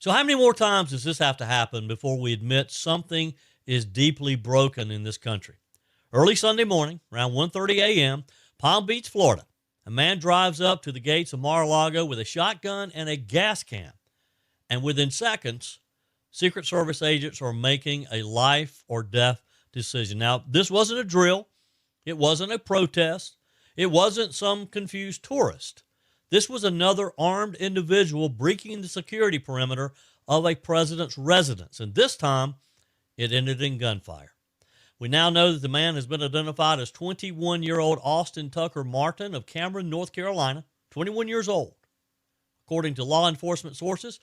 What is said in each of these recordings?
So how many more times does this have to happen before we admit something is deeply broken in this country? Early Sunday morning, around 1:30 a.m., Palm Beach, Florida, a man drives up to the gates of Mar-a-Lago with a shotgun and a gas can. And within seconds, Secret Service agents are making a life or death decision. Now, this wasn't a drill. It wasn't a protest. It wasn't some confused tourist. This was another armed individual breaking the security perimeter of a president's residence. And this time, it ended in gunfire. We now know that the man has been identified as 21-year-old Austin Tucker Martin of Cameron, North Carolina, 21 years old. According to law enforcement sources,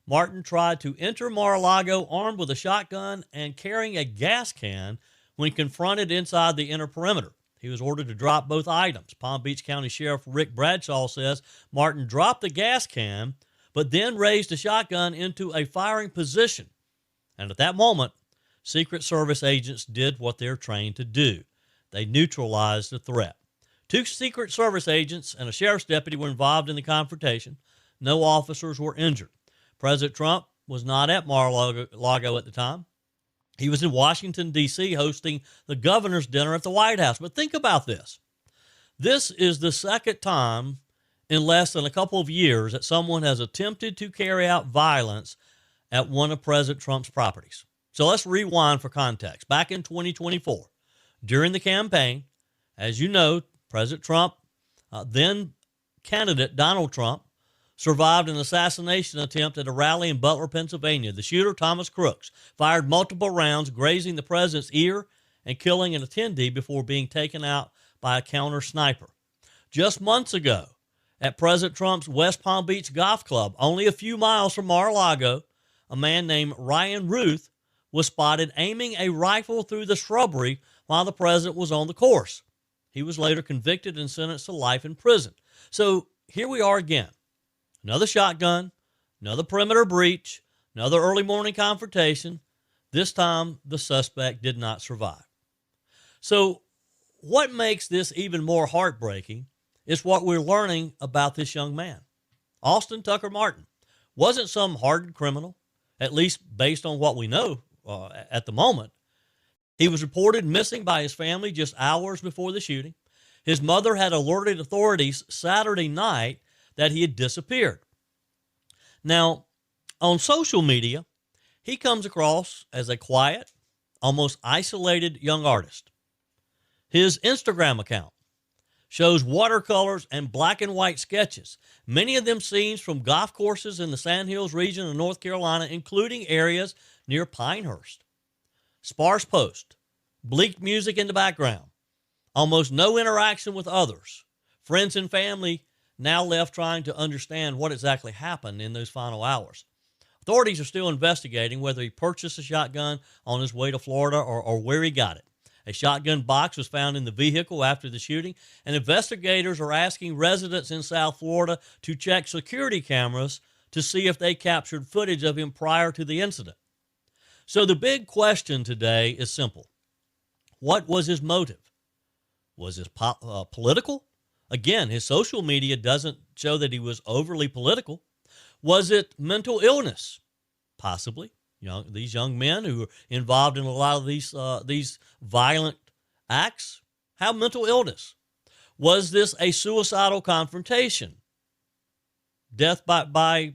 Martin tried to enter Mar-a-Lago armed with a shotgun and carrying a gas can when confronted inside the inner perimeter. He was ordered to drop both items. Palm Beach County Sheriff Rick Bradshaw says Martin dropped the gas can, but then raised the shotgun into a firing position. And at that moment, Secret Service agents did what they're trained to do. They neutralized the threat. 2 Secret Service agents and a sheriff's deputy were involved in the confrontation. No officers were injured. President Trump was not at Mar-a-Lago at the time. He was in Washington, D.C., hosting the governor's dinner at the White House. But think about this. This is the second time in less than a couple of years that someone has attempted to carry out violence at one of President Trump's properties. So let's rewind for context. Back in 2024, during the campaign, as you know, President Trump, then candidate Donald Trump, survived an assassination attempt at a rally in Butler, Pennsylvania. The shooter, Thomas Crooks, fired multiple rounds, grazing the president's ear and killing an attendee before being taken out by a counter sniper. Just months ago, at President Trump's West Palm Beach Golf Club, only a few miles from Mar-a-Lago, a man named Ryan Ruth was spotted aiming a rifle through the shrubbery while the president was on the course. He was later convicted and sentenced to life in prison. So here we are again. Another shotgun, another perimeter breach, another early morning confrontation. This time, the suspect did not survive. So what makes this even more heartbreaking is what we're learning about this young man. Austin Tucker Martin wasn't some hardened criminal, at least based on what we know at the moment. He was reported missing by his family just hours before the shooting. His mother had alerted authorities Saturday night that he had disappeared. Now, on social media, he comes across as a quiet, almost isolated young artist. His Instagram account shows watercolors and black and white sketches, many of them scenes from golf courses in the Sand Hills region of North Carolina, including areas near Pinehurst. Sparse post, bleak music in the background, almost no interaction with others. Friends and family now left trying to understand what exactly happened in those final hours. Authorities are still investigating whether he purchased a shotgun on his way to Florida or where he got it. A shotgun box was found in the vehicle after the shooting, and investigators are asking residents in South Florida to check security cameras to see if they captured footage of him prior to the incident. So the big question today is simple. What was his motive? Was this political? Again, his social media doesn't show that he was overly political. Was it mental illness? Possibly. These young men who are involved in a lot of these violent acts have mental illness. Was this a suicidal confrontation? Death by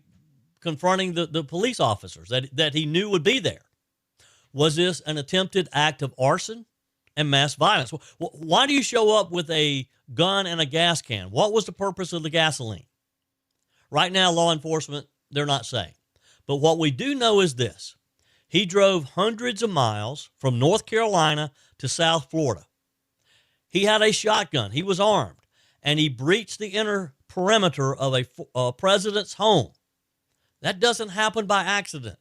confronting the police officers that he knew would be there? Was this an attempted act of arson and mass violence? Why do you show up with a gun and a gas can? What was the purpose of the gasoline? Right now, law enforcement, they're not saying. But what we do know is this. He drove hundreds of miles from North Carolina to South Florida. He had a shotgun. He was armed. And he breached the inner perimeter of a president's home. That doesn't happen by accident.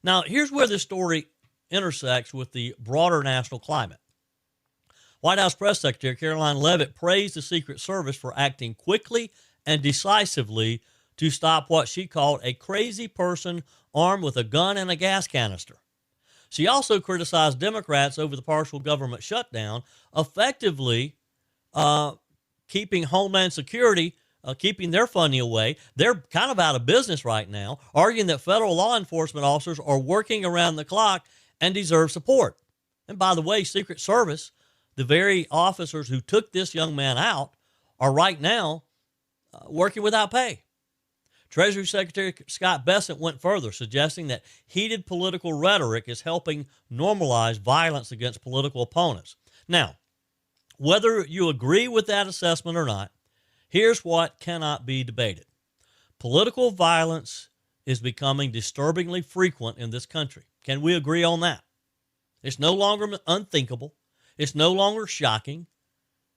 Now, here's where this story intersects with the broader national climate. White House Press Secretary Caroline Leavitt praised the Secret Service for acting quickly and decisively to stop what she called a crazy person armed with a gun and a gas canister. She also criticized Democrats over the partial government shutdown, effectively keeping Homeland Security keeping their funding away. They're kind of out of business right now, arguing that federal law enforcement officers are working around the clock and deserve support. And by the way, Secret Service, the very officers who took this young man out, are right now working without pay. Treasury Secretary Scott Bessent went further, suggesting that heated political rhetoric is helping normalize violence against political opponents. Now, whether you agree with that assessment or not, here's what cannot be debated. Political violence is becoming disturbingly frequent in this country. Can we agree on that? It's no longer unthinkable. It's no longer shocking.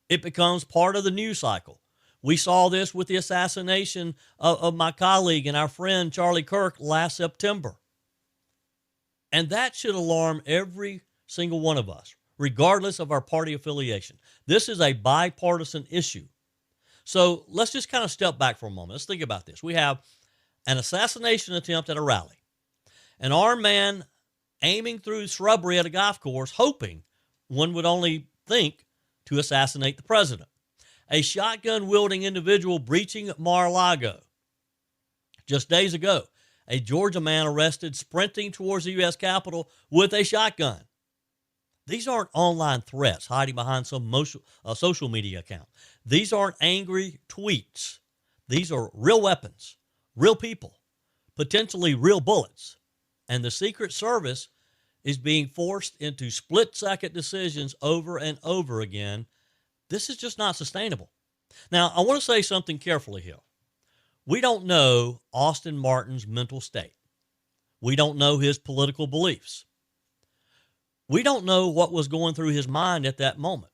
It becomes part of the news cycle. We saw this with the assassination of my colleague and our friend Charlie Kirk last September. And that should alarm every single one of us, regardless of our party affiliation. This is a bipartisan issue. So let's just kind of step back for a moment. Let's think about this. We have an assassination attempt at a rally, an armed man aiming through shrubbery at a golf course, hoping, one would only think, to assassinate the president. A shotgun-wielding individual breaching Mar-a-Lago. Just days ago, a Georgia man arrested sprinting towards the U.S. Capitol with a shotgun. These aren't online threats hiding behind some social media account. These aren't angry tweets. These are real weapons, real people, potentially real bullets. And the Secret Service is being forced into split-second decisions over and over again. This is just not sustainable. Now, I want to say something carefully here. We don't know Austin Martin's mental state. We don't know his political beliefs. We don't know what was going through his mind at that moment.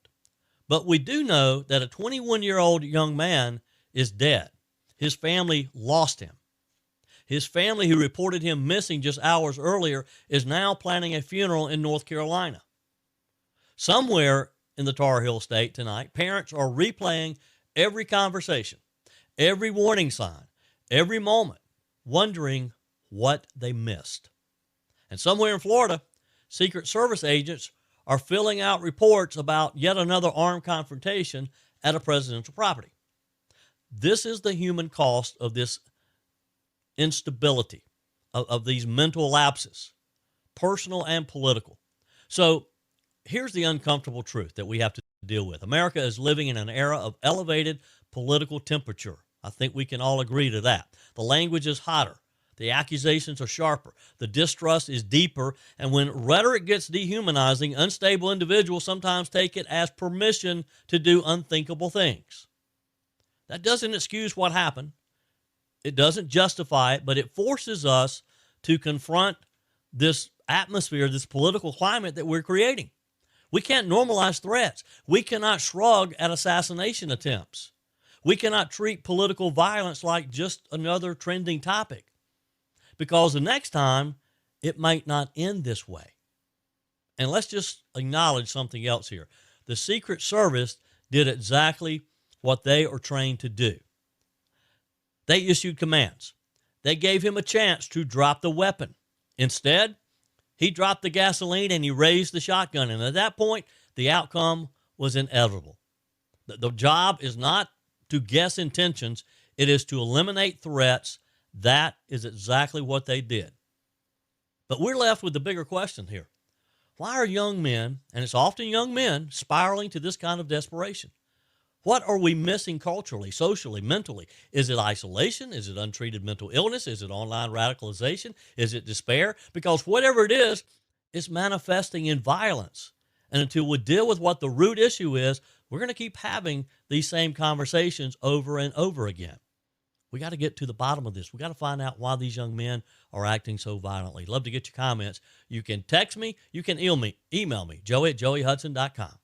But we do know that a 21-year-old young man is dead. His family lost him. His family, who reported him missing just hours earlier, is now planning a funeral in North Carolina. Somewhere in the Tar Heel State tonight, parents are replaying every conversation, every warning sign, every moment, wondering what they missed. And somewhere in Florida, Secret Service agents are filling out reports about yet another armed confrontation at a presidential property. This is the human cost of this instability, of these mental lapses, personal and political. So here's the uncomfortable truth that we have to deal with. America is living in an era of elevated political temperature. I think we can all agree to that. The language is hotter. The accusations are sharper. The distrust is deeper. And when rhetoric gets dehumanizing, unstable individuals sometimes take it as permission to do unthinkable things. That doesn't excuse what happened. It doesn't justify it, but it forces us to confront this atmosphere, this political climate that we're creating. We can't normalize threats. We cannot shrug at assassination attempts. We cannot treat political violence like just another trending topic, because the next time it might not end this way. And let's just acknowledge something else here. The Secret Service did exactly what they are trained to do. They issued commands. They gave him a chance to drop the weapon. Instead, he dropped the gasoline and he raised the shotgun. And at that point, the outcome was inevitable. The job is not to guess intentions. It is to eliminate threats. That is exactly what they did. But we're left with the bigger question here. Why are young men, and it's often young men, spiraling to this kind of desperation? What are we missing culturally, socially, mentally? Is it isolation? Is it untreated mental illness? Is it online radicalization? Is it despair? Because whatever it is, it's manifesting in violence. And until we deal with what the root issue is, we're going to keep having these same conversations over and over again. We got to get to the bottom of this. We got to find out why these young men are acting so violently. Love to get your comments. You can text me. You can email me, Joey at joeyhudson.com.